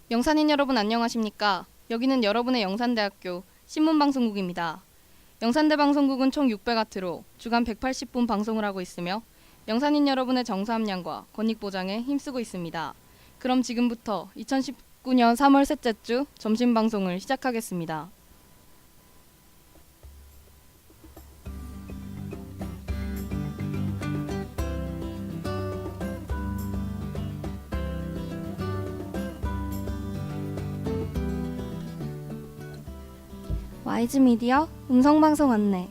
영산인 여러분 안녕하십니까? 여기는 여러분의 영산대학교 신문방송국입니다. 영산대방송국은 총 600와트로 주간 180분 방송을 하고 있으며 영산인 여러분의 정사함량과 권익보장에 힘쓰고 있습니다. 그럼 지금부터 2019년 3월 셋째 주 점심방송을 시작하겠습니다. YG미디어 음성방송 안내.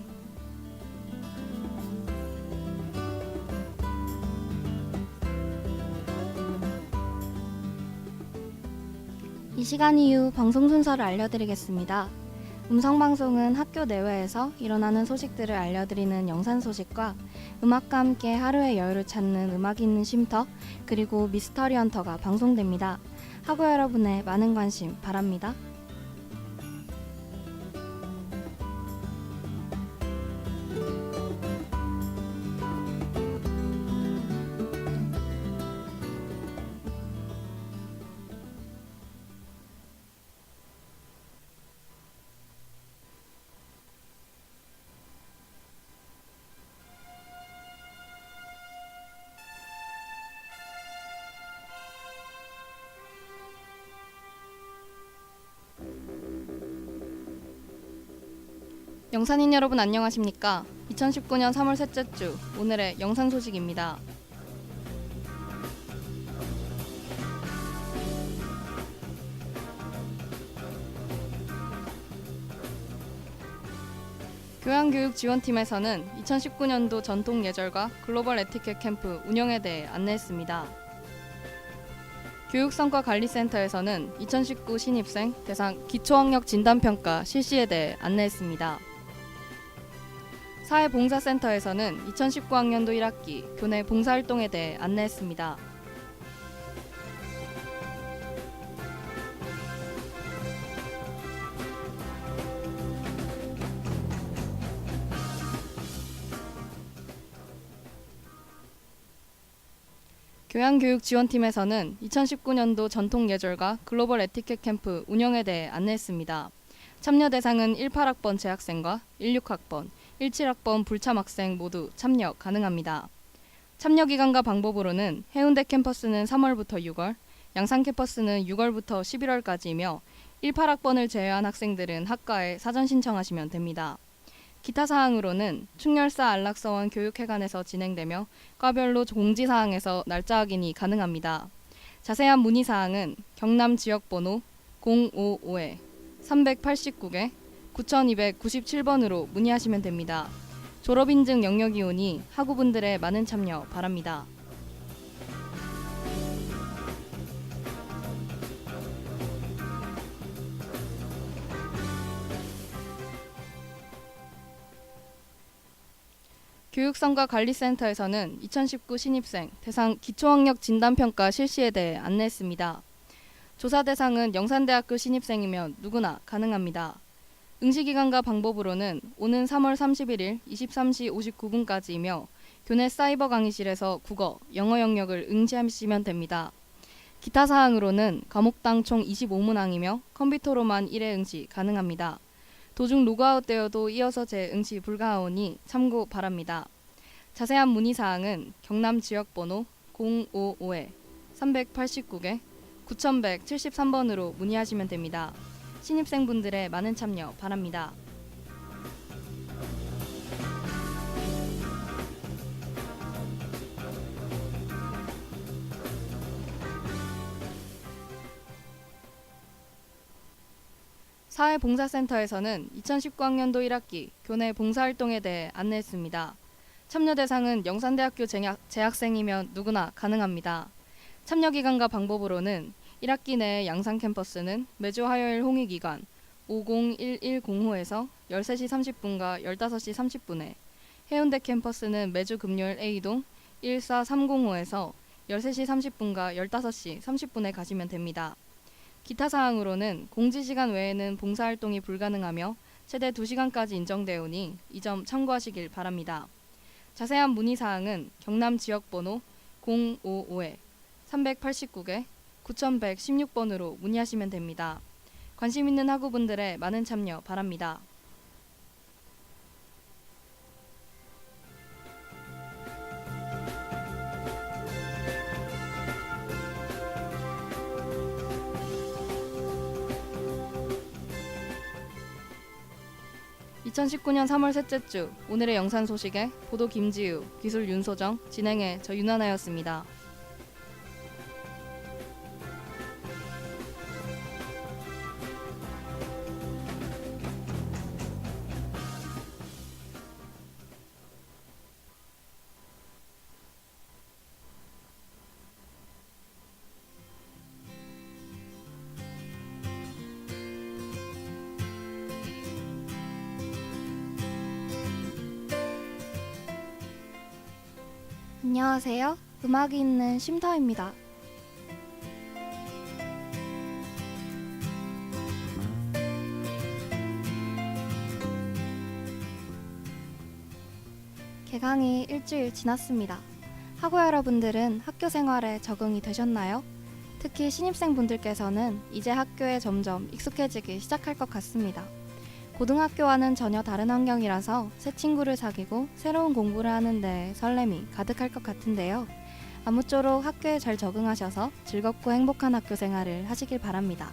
이 시간 이후 방송 순서를 알려드리겠습니다. 음성방송은 학교 내외에서 일어나는 소식들을 알려드리는 영산 소식과 음악과 함께 하루의 여유를 찾는 음악이 있는 쉼터, 그리고 미스터리 헌터가 방송됩니다. 학우 여러분의 많은 관심 바랍니다. 영산인 여러분 안녕하십니까? 2019년 3월 셋째 주 오늘의 영산 소식입니다. 교양교육지원팀에서는 2019년도 전통 예절과 글로벌 에티켓 캠프 운영에 대해 안내했습니다. 교육성과관리센터에서는 2019 신입생 대상 기초학력 진단평가 실시에 대해 안내했습니다. 사회봉사센터에서는 2019학년도 1학기 교내 봉사활동에 대해 안내했습니다. 교양교육지원팀에서는 2019년도 전통예절과 글로벌 에티켓 캠프 운영에 대해 안내했습니다. 참여 대상은 18학번 재학생과 16학번, 17학번 불참학생 모두 참여 가능합니다. 참여 기간과 방법으로는 해운대 캠퍼스는 3월부터 6월, 양산 캠퍼스는 6월부터 11월까지이며 18학번을 제외한 학생들은 학과에 사전 신청하시면 됩니다. 기타 사항으로는 충렬사 안락서원 교육회관에서 진행되며 과별로 공지사항에서 날짜 확인이 가능합니다. 자세한 문의사항은 경남지역번호 055-389개 9297번으로 문의하시면 됩니다. 졸업인증 영역이 오니 학우분들의 많은 참여 바랍니다. 교육성과관리센터에서는 2019 신입생 대상 기초학력 진단평가 실시에 대해 안내했습니다. 조사 대상은 영산대학교 신입생이면 누구나 가능합니다. 응시기간과 방법으로는 오는 3월 31일 23시 59분까지이며 교내 사이버 강의실에서 국어, 영어 영역을 응시하시면 됩니다. 기타 사항으로는 과목당 총 25문항이며 컴퓨터로만 1회 응시 가능합니다. 도중 로그아웃되어도 이어서 재응시 불가하오니 참고 바랍니다. 자세한 문의사항은 경남지역번호 055-389개 9173번으로 문의하시면 됩니다. 신입생분들의 많은 참여 바랍니다. 사회봉사센터에서는 2019학년도 1학기 교내 봉사활동에 대해 안내했습니다. 참여 대상은 영산대학교 재학생이면 누구나 가능합니다. 참여 기간과 방법으로는 1학기 내 양산 캠퍼스는 매주 화요일 홍익기간 50110호에서 13시 30분과 15시 30분에, 해운대 캠퍼스는 매주 금요일 A동 14305에서 13시 30분과 15시 30분에 가시면 됩니다. 기타 사항으로는 공지시간 외에는 봉사활동이 불가능하며 최대 2시간까지 인정되오니 이 점 참고하시길 바랍니다. 자세한 문의사항은 경남지역번호 055-389개 9116번으로 문의하시면 됩니다. 관심 있는 학우분들의 많은 참여 바랍니다. (2019년 3월) 셋째 주 오늘의 영상 소식에 보도 김지우, 기술 윤소정, 진행의 저 윤하나였습니다. 안녕하세요. 음악이 있는 쉼터입니다. 개강이 일주일 지났습니다. 학우 여러분들은 학교 생활에 적응이 되셨나요? 특히 신입생분들께서는 이제 학교에 점점 익숙해지기 시작할 것 같습니다. 고등학교와는 전혀 다른 환경이라서 새 친구를 사귀고 새로운 공부를 하는데 설렘이 가득할 것 같은데요. 아무쪼록 학교에 잘 적응하셔서 즐겁고 행복한 학교 생활을 하시길 바랍니다.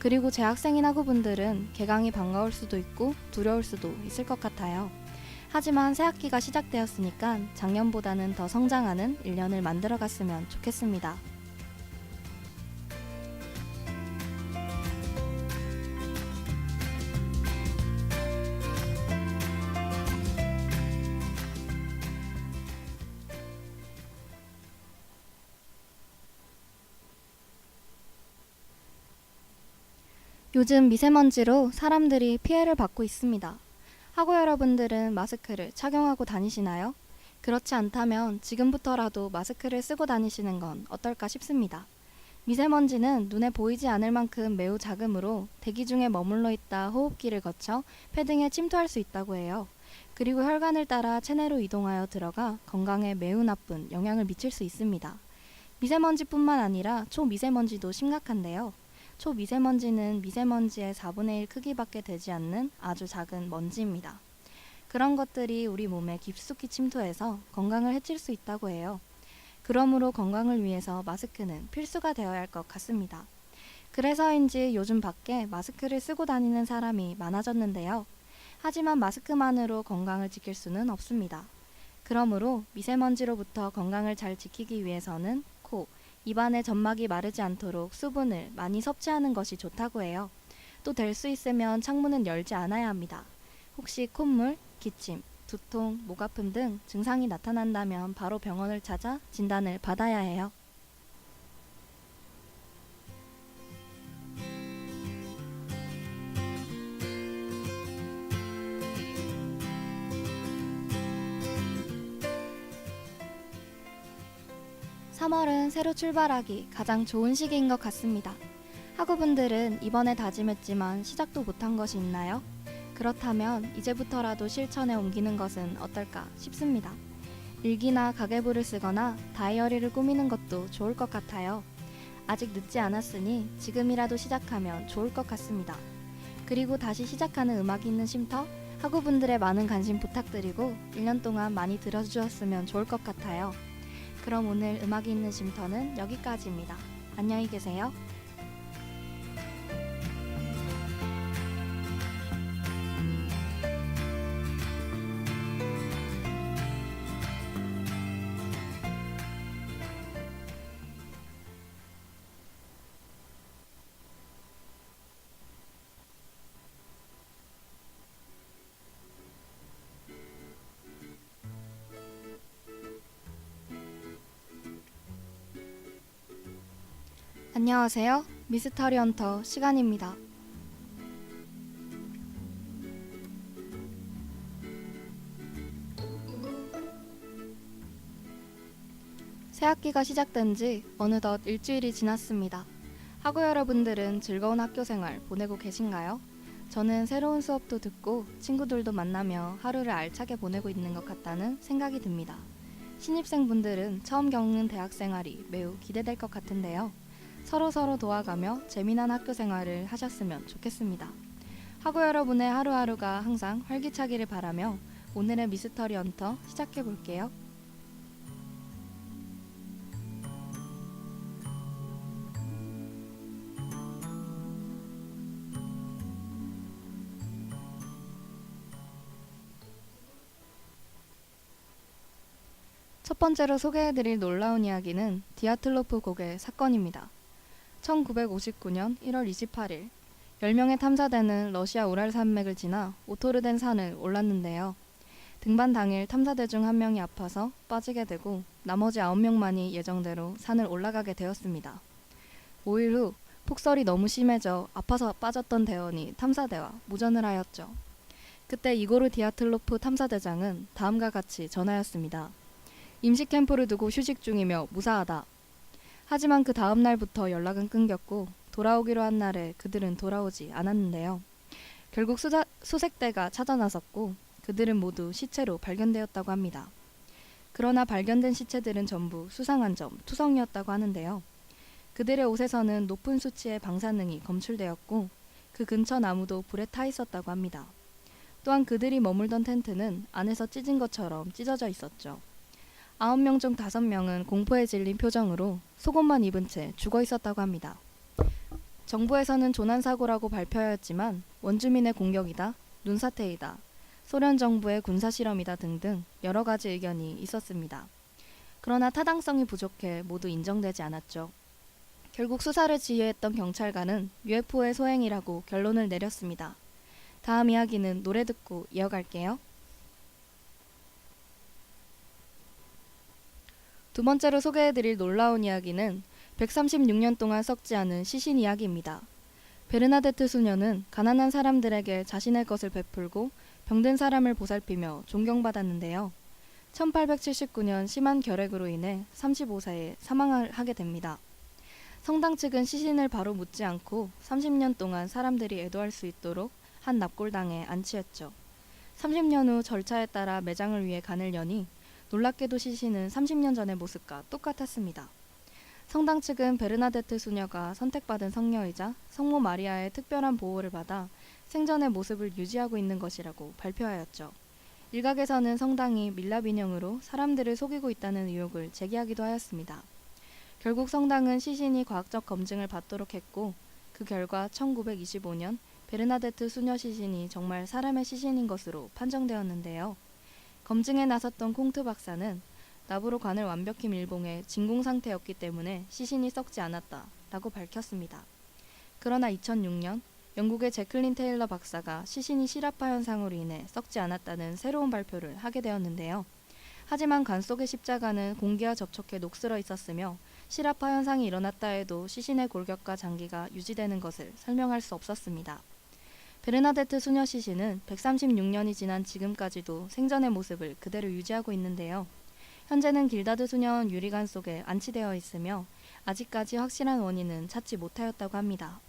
그리고 재학생인 학우분들은 개강이 반가울 수도 있고 두려울 수도 있을 것 같아요. 하지만 새학기가 시작되었으니까 작년보다는 더 성장하는 1년을 만들어갔으면 좋겠습니다. 요즘 미세먼지로 사람들이 피해를 받고 있습니다. 학우 여러분들은 마스크를 착용하고 다니시나요? 그렇지 않다면 지금부터라도 마스크를 쓰고 다니시는 건 어떨까 싶습니다. 미세먼지는 눈에 보이지 않을 만큼 매우 작으므로 대기 중에 머물러 있다 호흡기를 거쳐 폐 등에 침투할 수 있다고 해요. 그리고 혈관을 따라 체내로 이동하여 들어가 건강에 매우 나쁜 영향을 미칠 수 있습니다. 미세먼지뿐만 아니라 초미세먼지도 심각한데요. 초미세먼지는 미세먼지의 4분의 1 크기밖에 되지 않는 아주 작은 먼지입니다. 그런 것들이 우리 몸에 깊숙이 침투해서 건강을 해칠 수 있다고 해요. 그러므로 건강을 위해서 마스크는 필수가 되어야 할 것 같습니다. 그래서인지 요즘 밖에 마스크를 쓰고 다니는 사람이 많아졌는데요. 하지만 마스크만으로 건강을 지킬 수는 없습니다. 그러므로 미세먼지로부터 건강을 잘 지키기 위해서는 코, 입안의 점막이 마르지 않도록 수분을 많이 섭취하는 것이 좋다고 해요. 또 될 수 있으면 창문은 열지 않아야 합니다. 혹시 콧물, 기침, 두통, 목 아픔 등 증상이 나타난다면 바로 병원을 찾아 진단을 받아야 해요. (3월은) 새로 출발하기 가장 좋은 시기인 것 같습니다. 학우분들은 이번에 다짐했지만 시작도 못한 것이 있나요? 그렇다면 이제부터라도 실천에 옮기는 것은 어떨까 싶습니다. 일기나 가계부를 쓰거나 다이어리를 꾸미는 것도 좋을 것 같아요. 아직 늦지 않았으니 지금이라도 시작하면 좋을 것 같습니다. 그리고 다시 시작하는 음악이 있는 쉼터, 학우분들의 많은 관심 부탁드리고 1년 동안 많이 들어주셨으면 좋을 것 같아요. 그럼 오늘 음악이 있는 쉼터는 여기까지입니다. 안녕히 계세요. 안녕하세요. 미스터리 헌터 시간입니다. 새학기가 시작된 지 어느덧 일주일이 지났습니다. 학우 여러분들은 즐거운 학교 생활 보내고 계신가요? 저는 새로운 수업도 듣고 친구들도 만나며 하루를 알차게 보내고 있는 것 같다는 생각이 듭니다. 신입생분들은 처음 겪는 대학 생활이 매우 기대될 것 같은데요. 서로서로 도와가며 재미난 학교 생활을 하셨으면 좋겠습니다. 학우 여러분의 하루하루가 항상 활기차기를 바라며 오늘의 미스터리 헌터 시작해 볼게요. 첫 번째로 소개해드릴 놀라운 이야기는 디아틀로프 고개 사건입니다. 1959년 1월 28일 10명의 탐사대는 러시아 우랄 산맥을 지나 오토르덴 산을 올랐는데요. 등반 당일 탐사대 중 한 명이 아파서 빠지게 되고 나머지 9명만이 예정대로 산을 올라가게 되었습니다. 5일 후 폭설이 너무 심해져 아파서 빠졌던 대원이 탐사대와 무전을 하였죠. 그때 이고르 디아틀로프 탐사대장은 다음과 같이 전하였습니다. 임시 캠프를 두고 휴식 중이며 무사하다. 하지만 그 다음 날부터 연락은 끊겼고 돌아오기로 한 날에 그들은 돌아오지 않았는데요. 결국 수색대가 찾아 나섰고 그들은 모두 시체로 발견되었다고 합니다. 그러나 발견된 시체들은 전부 수상한 점, 투성이었다고 하는데요. 그들의 옷에서는 높은 수치의 방사능이 검출되었고 그 근처 나무도 불에 타 있었다고 합니다. 또한 그들이 머물던 텐트는 안에서 찢은 것처럼 찢어져 있었죠. 9명 중 5명은 공포에 질린 표정으로 속옷만 입은 채 죽어 있었다고 합니다. 정부에서는 조난사고라고 발표하였지만 원주민의 공격이다, 눈사태이다, 소련 정부의 군사실험이다 등등 여러 가지 의견이 있었습니다. 그러나 타당성이 부족해 모두 인정되지 않았죠. 결국 수사를 지휘했던 경찰관은 UFO의 소행이라고 결론을 내렸습니다. 다음 이야기는 노래 듣고 이어갈게요. 두 번째로 소개해드릴 놀라운 이야기는 136년 동안 썩지 않은 시신 이야기입니다. 베르나데트 수녀는 가난한 사람들에게 자신의 것을 베풀고 병든 사람을 보살피며 존경받았는데요. 1879년 심한 결핵으로 인해 35세에 사망을 하게 됩니다. 성당 측은 시신을 바로 묻지 않고 30년 동안 사람들이 애도할 수 있도록 한 납골당에 안치했죠. 30년 후 절차에 따라 매장을 위해 간을 여니 놀랍게도 시신은 30년 전의 모습과 똑같았습니다. 성당 측은 베르나데트 수녀가 선택받은 성녀이자 성모 마리아의 특별한 보호를 받아 생전의 모습을 유지하고 있는 것이라고 발표하였죠. 일각에서는 성당이 밀랍 인형으로 사람들을 속이고 있다는 의혹을 제기하기도 하였습니다. 결국 성당은 시신이 과학적 검증을 받도록 했고 그 결과 1925년 베르나데트 수녀 시신이 정말 사람의 시신인 것으로 판정되었는데요. 검증에 나섰던 콩트 박사는 납으로 관을 완벽히 밀봉해 진공 상태였기 때문에 시신이 썩지 않았다라고 밝혔습니다. 그러나 2006년 영국의 제클린 테일러 박사가 시신이 시라파 현상으로 인해 썩지 않았다는 새로운 발표를 하게 되었는데요. 하지만 관 속의 십자가는 공기와 접촉해 녹슬어 있었으며 시라파 현상이 일어났다 해도 시신의 골격과 장기가 유지되는 것을 설명할 수 없었습니다. 베르나데트 수녀 시신은 136년이 지난 지금까지도 생전의 모습을 그대로 유지하고 있는데요. 현재는 길다드 수녀원 유리관 속에 안치되어 있으며 아직까지 확실한 원인은 찾지 못하였다고 합니다.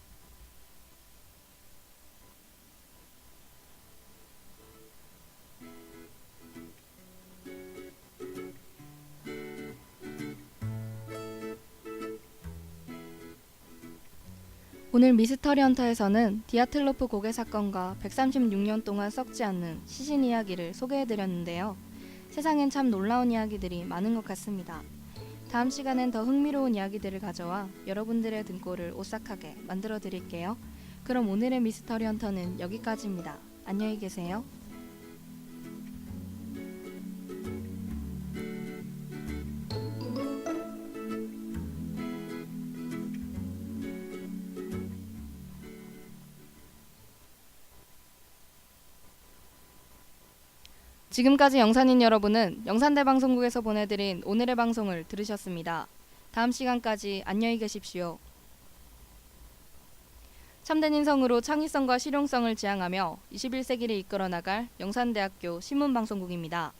오늘 미스터리 헌터에서는 디아틀로프 고개 사건과 136년 동안 썩지 않는 시신 이야기를 소개해드렸는데요. 세상엔 참 놀라운 이야기들이 많은 것 같습니다. 다음 시간엔 더 흥미로운 이야기들을 가져와 여러분들의 등골을 오싹하게 만들어 드릴게요. 그럼 오늘의 미스터리 헌터는 여기까지입니다. 안녕히 계세요. 지금까지 영산인 여러분은 영산대 방송국에서 보내드린 오늘의 방송을 들으셨습니다. 다음 시간까지 안녕히 계십시오. 참된 인성으로 창의성과 실용성을 지향하며 21세기를 이끌어 나갈 영산대학교 신문방송국입니다.